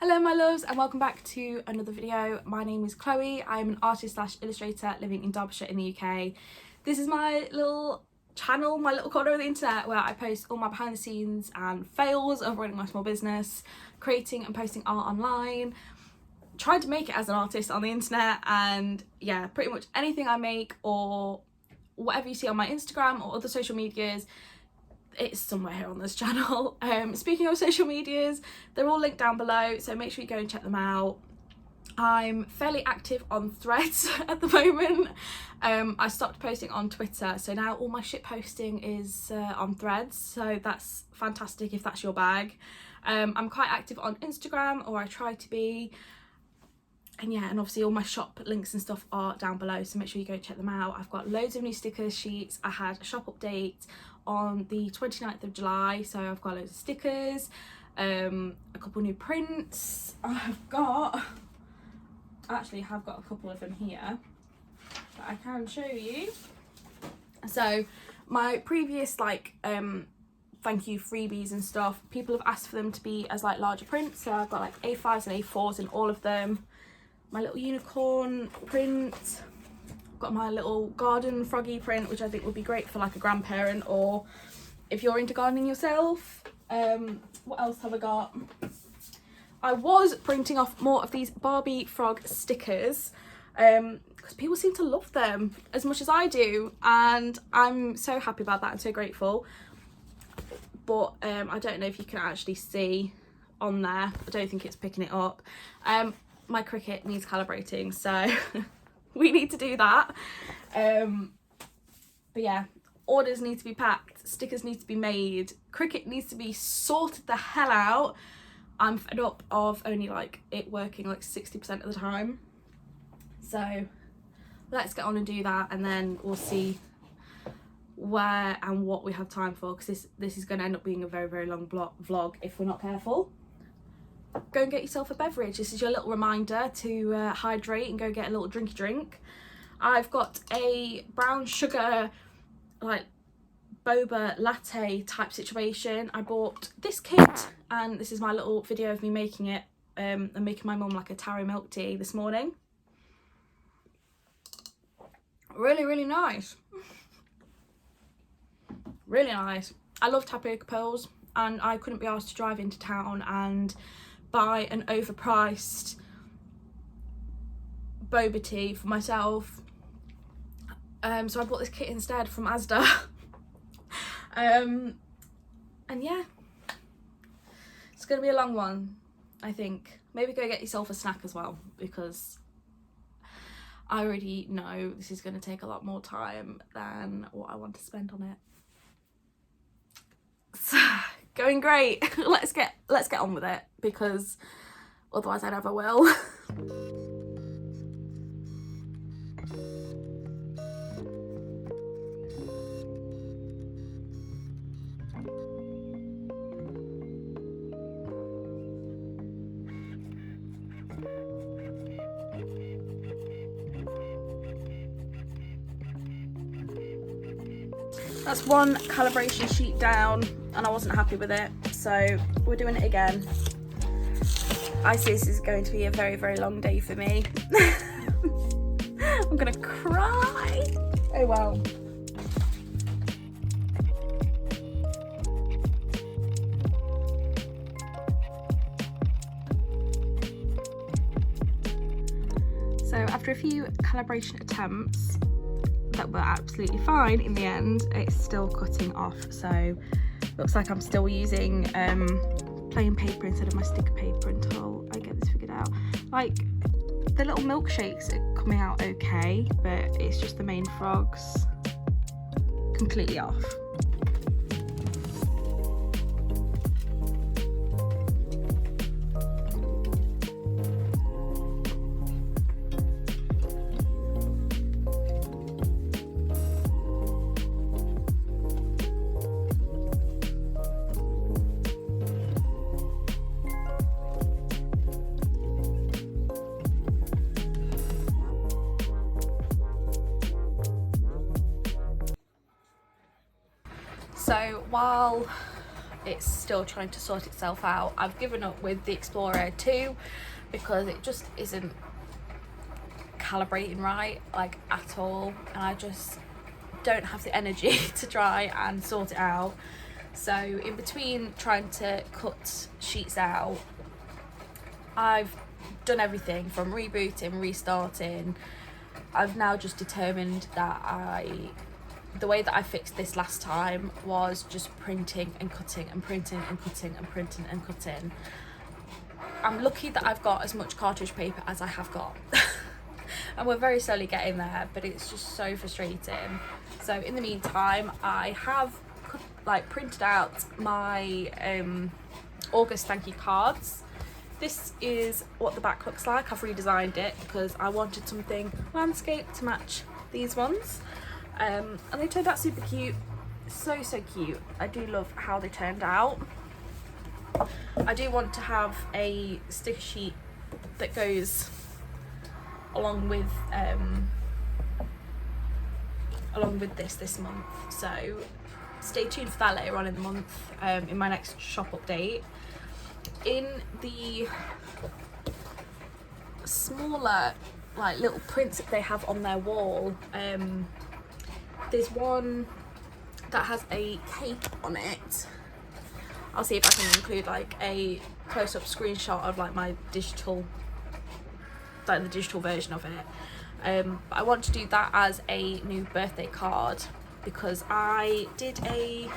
Hello my loves and welcome back to another video. My name is Chloe. I'm an artist slash illustrator living in Derbyshire in the UK. This is my little channel, my little corner of the internet where I post all my behind the scenes and fails of running my small business, creating and posting art online, trying to make it as an artist on the internet, and yeah, pretty much anything I make or whatever you see on my Instagram or other social medias, it's somewhere here on this channel. Speaking of social medias, they're all linked down below, so make sure you go and check them out. I'm fairly active on Threads at the moment. I stopped posting on Twitter, so now all my shit posting is on Threads, so that's fantastic if that's your bag. I'm quite active on Instagram, or I try to be. And yeah, and obviously all my shop links and stuff are down below, so make sure you go check them out. I've got loads of new sticker sheets. I had a shop update on the 29th of July, so I've got loads of stickers, a couple new prints. I actually have got a couple of them here that I can show you. So my previous thank you freebies and stuff, people have asked for them to be as larger prints, so I've got like A5s and A4s in all of them. My little unicorn print, got my little garden froggy print, which I think would be great for like a grandparent or if you're into gardening yourself. What else have I got? I was printing off more of these Barbie frog stickers because people seem to love them as much as I do, and I'm so happy about that. I'm so grateful. But I don't know if you can actually see on there. I don't think it's picking it up. My Cricut needs calibrating, so we need to do that. But yeah, orders need to be packed, stickers need to be made, Cricut needs to be sorted the hell out. I'm fed up of only it working 60% of the time. So let's get on and do that, and then we'll see where and what we have time for, because this is going to end up being a very, very long vlog if we're not careful. Go and get yourself a beverage. This is your little reminder to hydrate and go get a little drinky drink. I've got a brown sugar boba latte type situation. I bought this kit, and this is my little video of me making it. I'm making my mum a taro milk tea this morning. Really, really nice. Really nice. I love tapioca pearls, and I couldn't be asked to drive into town and buy an overpriced boba tea for myself, so I bought this kit instead from Asda. And yeah, it's gonna be a long one, I think. Maybe go get yourself a snack as well, because I already know this is gonna take a lot more time than what I want to spend on it. So, going great. let's get on with it, because otherwise I never will. That's one calibration sheet down, and I wasn't happy with it, so we're doing it again. I see this is going to be a very, very long day for me. I'm gonna cry. Oh well. So after a few calibration attempts that were absolutely fine, in the end it's still cutting off, so looks like I'm still using plain paper instead of my sticker paper until I get this figured out. The little milkshakes are coming out okay, but it's just the main frogs completely off. So while it's still trying to sort itself out. I've given up with the Explorer 2 because it just isn't calibrating right, like at all, and I just don't have the energy to try and sort it out. So in between trying to cut sheets out, I've done everything from rebooting, restarting. I've now just determined that the way that I fixed this last time was just printing and cutting and printing and cutting and printing and cutting. I'm lucky that I've got as much cartridge paper as I have got. And we're very slowly getting there, but it's just so frustrating. So in the meantime, I have printed out my August thank you cards. This is what the back looks like. I've redesigned it because I wanted something landscape to match these ones, and they turned out super cute. So cute. I do love how they turned out. I do want to have a sticker sheet that goes along with this month, so stay tuned for that later on in the month, in my next shop update. In the smaller little prints that they have on their wall, there's one that has a cake on it. I'll see if I can include a close-up screenshot of my digital, the digital version of it. I want to do that as a new birthday card because I did a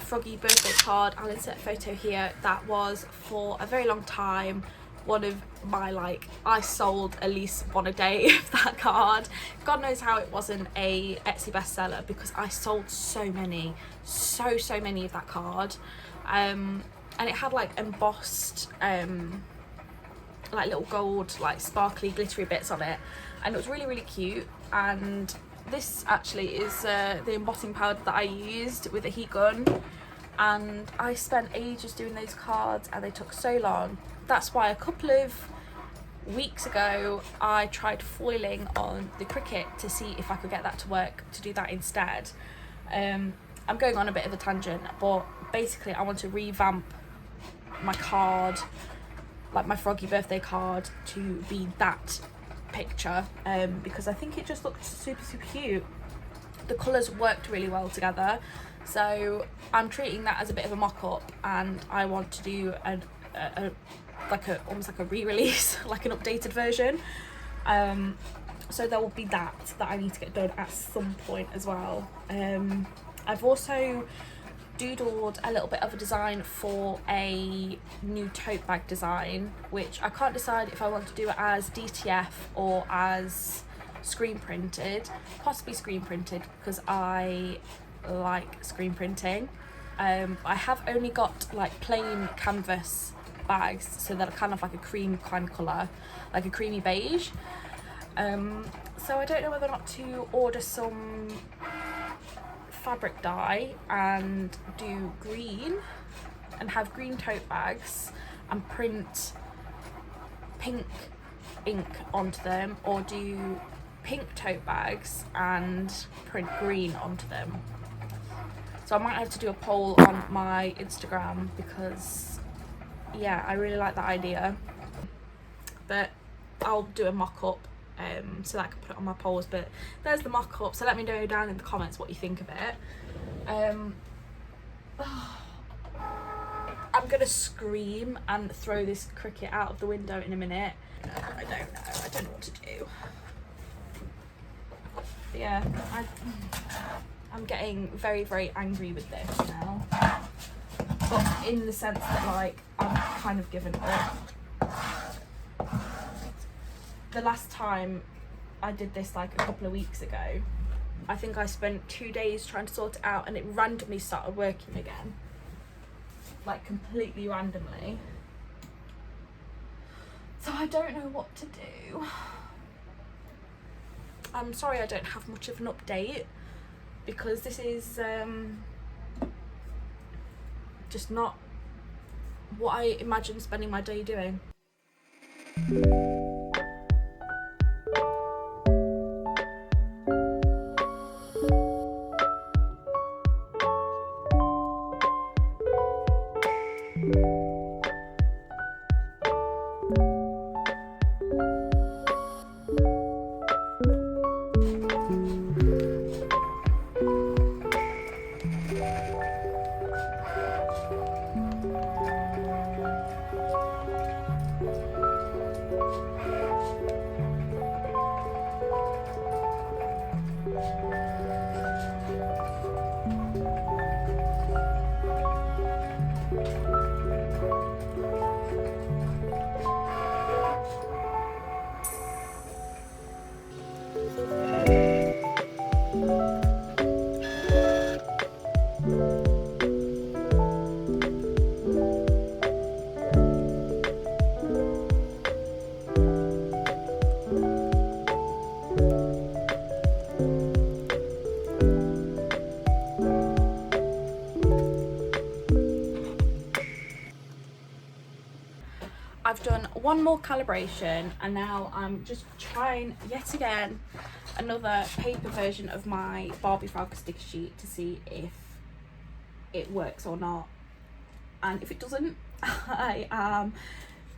froggy birthday card. I'll insert a photo here. That was for a very long time one of my I sold at least one a day of that card. God knows how it wasn't a Etsy bestseller because I sold so many of that card, and it had embossed little gold sparkly glittery bits on it, and it was really cute. And this actually is the embossing powder that I used with a heat gun, and I spent ages doing those cards and they took so long. That's why a couple of weeks ago I tried foiling on the Cricut to see if I could get that to work, to do that instead. I'm going on a bit of a tangent, but basically I want to revamp my card, my froggy birthday card, to be that picture, because I think it just looked super cute. The colours worked really well together, so I'm treating that as a bit of a mock-up, and I want to do almost like a re-release, an updated version. So there will be that I need to get done at some point as well. I've also doodled a little bit of a design for a new tote bag design, which I can't decide if I want to do it as DTF or as screen printed. Possibly screen printed because I like screen printing. I have only got plain canvas bags, so they're kind of a cream kind of colour, a creamy beige. So I don't know whether or not to order some fabric dye and do green and have green tote bags and print pink ink onto them, or do pink tote bags and print green onto them. So I might have to do a poll on my Instagram because yeah, I really like that idea, but I'll do a mock-up so that I can put it on my polls. But there's the mock-up, so let me know down in the comments what you think of it. I'm gonna scream and throw this Cricut out of the window in a minute. I don't know what to do. But yeah, I'm getting very angry with this now, but in the sense that I've kind of given up. The last time I did this a couple of weeks ago, I think I spent 2 days trying to sort it out, and it randomly started working again, completely randomly. So I don't know what to do. I'm sorry I don't have much of an update because this is just not what I imagine spending my day doing. I've done one more calibration, and now I'm just trying yet again another paper version of my Barbie frog sticker sheet to see if it works or not. And if it doesn't, I am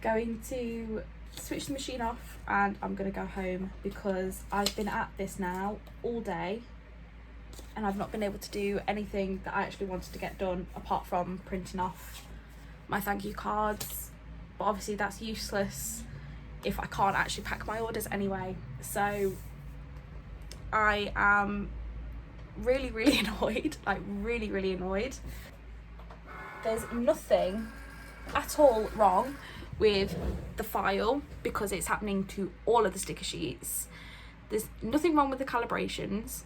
going to switch the machine off and I'm going to go home, because I've been at this now all day and I've not been able to do anything that I actually wanted to get done apart from printing off my thank you cards. But obviously that's useless if I can't actually pack my orders anyway. So I am really annoyed, like really annoyed. There's nothing at all wrong with the file because it's happening to all of the sticker sheets. There's nothing wrong with the calibrations,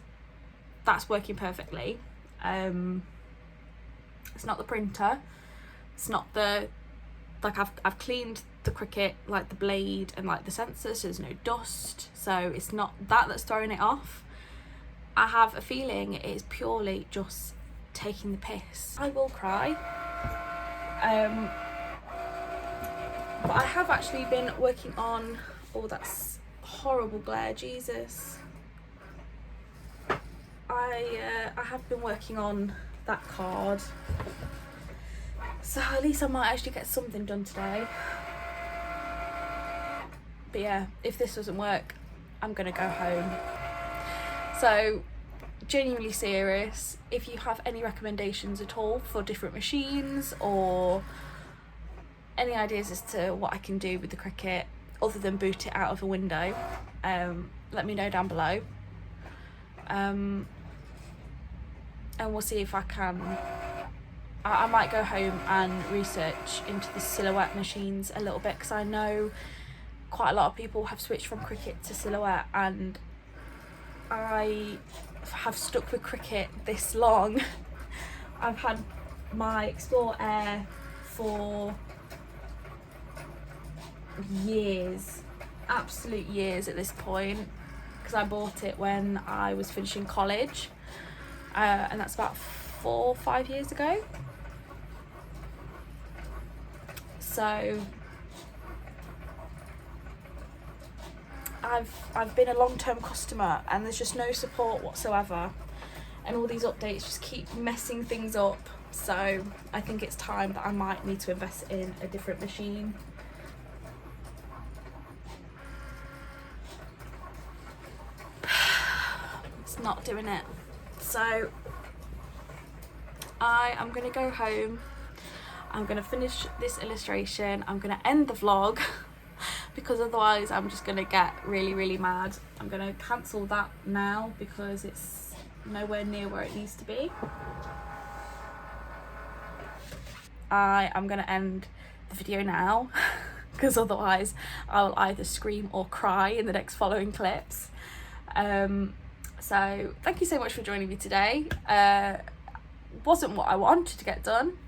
that's working perfectly. It's not the printer, it's not the, like I've cleaned the Cricut, like the blade and like the sensor, so there's no dust, so it's not that that's throwing it off. I have a feeling it is purely just taking the piss. I will cry. But I have actually been working on, oh that's horrible glare, Jesus. I have been working on that card, so at least I might actually get something done today. But yeah, if this doesn't work, I'm gonna go home. So genuinely serious, if you have any recommendations at all for different machines or any ideas as to what I can do with the Cricut other than boot it out of a window, let me know down below. And we'll see if I can, I might go home and research into the Silhouette machines a little bit, because I know quite a lot of people have switched from Cricut to Silhouette, and I have stuck with Cricut this long. I've had my Explore Air for years, absolute years at this point, because I bought it when I was finishing college, and that's about 4 or 5 years ago. So I've been a long-term customer and there's just no support whatsoever, and all these updates just keep messing things up. So I think it's time that I might need to invest in a different machine. It's not doing it. So I am gonna go home, I'm gonna finish this illustration, I'm gonna end the vlog because otherwise I'm just gonna get really mad. I'm gonna cancel that now because it's nowhere near where it needs to be. I am gonna end the video now because otherwise I will either scream or cry in the next following clips. So thank you so much for joining me today. Wasn't what I wanted to get done.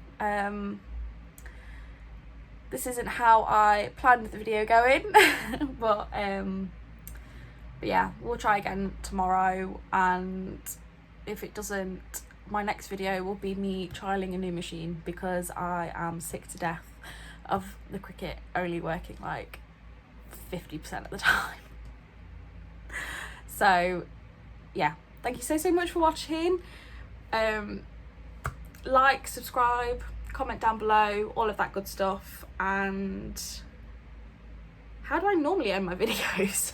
This isn't how I planned the video going, but yeah, we'll try again tomorrow, and if it doesn't, my next video will be me trialing a new machine because I am sick to death of the Cricut only working like 50% of the time. So yeah, thank you so much for watching. Like, subscribe, comment down below, all of that good stuff. And how do I normally end my videos?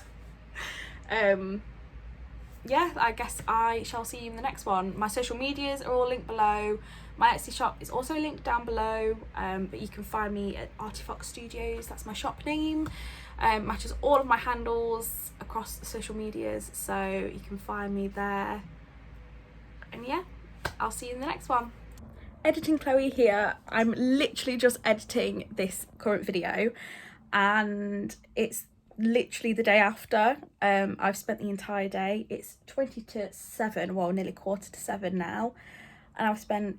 Yeah, I guess I shall see you in the next one. My social medias are all linked below. My Etsy shop is also linked down below, but you can find me at Arteafoxstudios, that's my shop name. Matches all of my handles across the social medias, so you can find me there. And yeah, I'll see you in the next one. Editing Chloe here. I'm literally just editing this current video and it's literally the day after. I've spent the entire day, it's 20 to 7, well nearly 7:15 now, and I've spent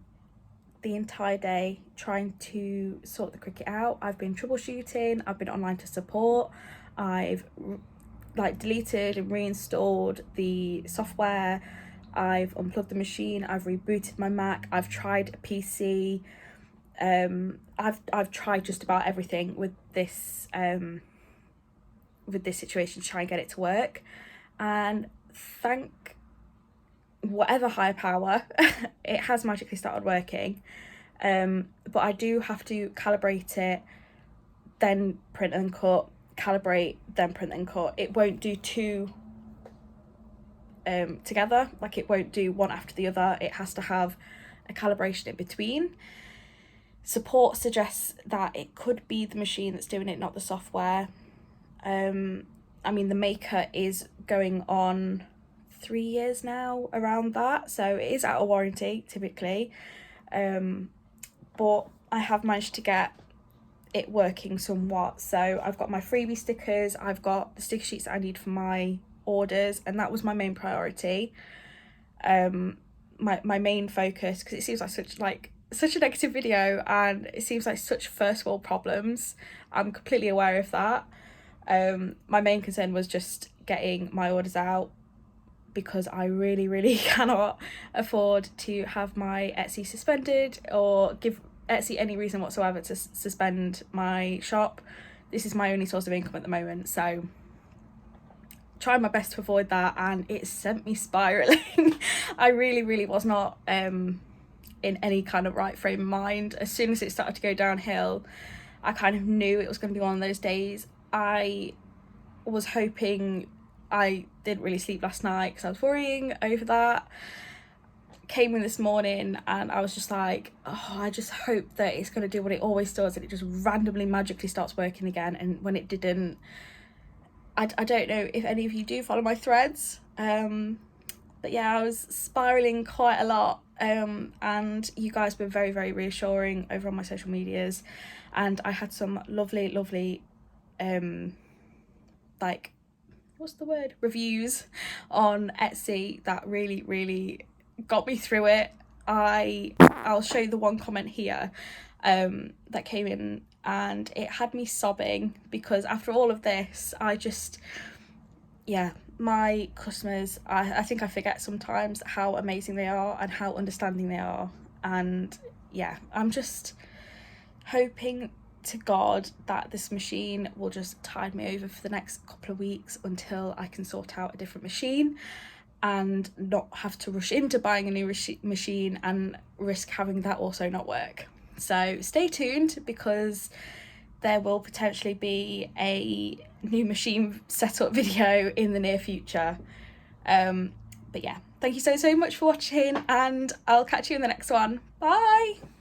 the entire day trying to sort the Cricut out. I've been troubleshooting, I've been online to support, I've like deleted and reinstalled the software, I've unplugged the machine, I've rebooted my Mac, I've tried a PC, I've tried just about everything with this situation to try and get it to work, and thank whatever higher power it has magically started working. But I do have to calibrate it, then print and cut, calibrate, then print and cut. It won't do two together, like it won't do one after the other. It has to have a calibration in between. Support suggests that it could be the machine that's doing it, not the software. I mean, the maker is going on 3 years now, around that, so it is out of warranty typically, but I have managed to get it working somewhat. So I've got my freebie stickers, I've got the sticker sheets that I need for my orders, and that was my main priority. My main focus, because it seems like such a negative video and it seems like such first world problems, I'm completely aware of that. My main concern was just getting my orders out, because I really cannot afford to have my Etsy suspended or give Etsy any reason whatsoever to suspend my shop. This is my only source of income at the moment, so trying my best to avoid that, and it sent me spiraling. I really was not in any kind of right frame of mind. As soon as it started to go downhill, I kind of knew it was going to be one of those days. I was hoping, I didn't really sleep last night because I was worrying over that. Came in this morning and I was just like, oh, I just hope that it's going to do what it always does and it just randomly magically starts working again. And when it didn't, I don't know if any of you do follow my threads, but yeah, I was spiraling quite a lot, and you guys were very reassuring over on my social medias, and I had some lovely like, what's the word, reviews on Etsy that really got me through it. I'll show you the one comment here that came in, and it had me sobbing, because after all of this, my customers, I think I forget sometimes how amazing they are and how understanding they are, and yeah, I'm just hoping to God that this machine will just tide me over for the next couple of weeks until I can sort out a different machine and not have to rush into buying a new machine and risk having that also not work. So stay tuned, because there will potentially be a new machine setup video in the near future. But yeah, thank you so much for watching, and I'll catch you in the next one. Bye.